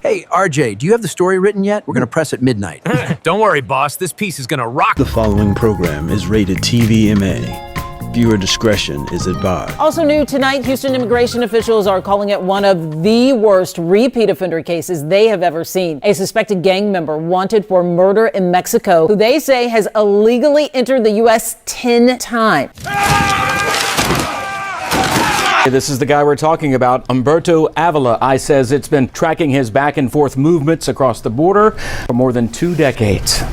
Hey, RJ, do you have the story written yet? We're going to press at midnight. Don't worry, boss. This piece is going to rock. The following program is rated TVMA. Viewer discretion is advised. Also new tonight, Houston immigration officials are calling it one of the worst repeat offender cases they have ever seen. A suspected gang member wanted for murder in Mexico, who they say has illegally entered the U.S. 10 times. This is the guy we're talking about, Humberto Avila. ICE says it's been tracking his back and forth movements across the border for more than 2 decades.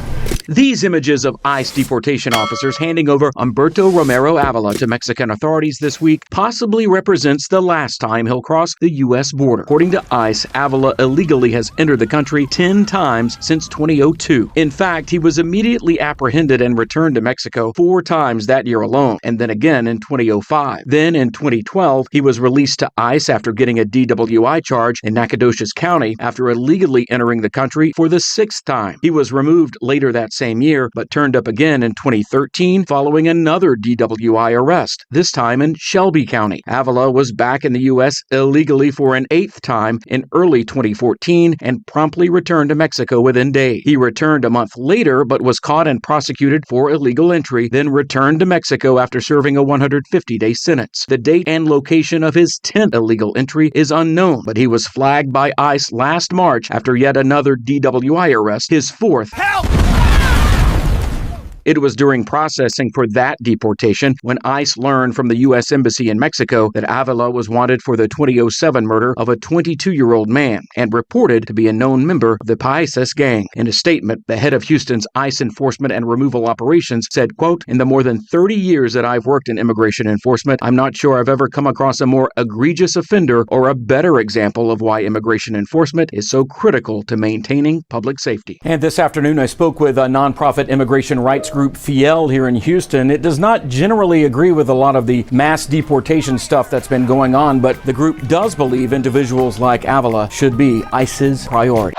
These images of ICE deportation officers handing over Humberto Romero Avila to Mexican authorities this week possibly represents the last time he'll cross the U.S. border. According to ICE, Avila illegally has entered the country 10 times since 2002. In fact, he was immediately apprehended and returned to Mexico 4 times that year alone, and then again in 2005. Then in 2012, he was released to ICE after getting a DWI charge in Nacogdoches County after illegally entering the country for the 6th time. He was removed later that same year, but turned up again in 2013 following another DWI arrest, this time in Shelby County. Avila was back in the U.S. illegally for an 8th time in early 2014 and promptly returned to Mexico within days. He returned a month later, but was caught and prosecuted for illegal entry, then returned to Mexico after serving a 150-day sentence. The date and location of his 10th illegal entry is unknown, but he was flagged by ICE last March after yet another DWI arrest, his 4th. Help! It was during processing for that deportation when ICE learned from the U.S. Embassy in Mexico that Avila was wanted for the 2007 murder of a 22-year-old man and reported to be a known member of the Paisas gang. In a statement, the head of Houston's ICE enforcement and removal operations said, quote, "In the more than 30 years that I've worked in immigration enforcement, I'm not sure I've ever come across a more egregious offender or a better example of why immigration enforcement is so critical to maintaining public safety." And this afternoon, I spoke with a nonprofit immigration rights group Fiel here in Houston. It does not generally agree with a lot of the mass deportation stuff that's been going on, but the group does believe individuals like Avila should be ICE's priority.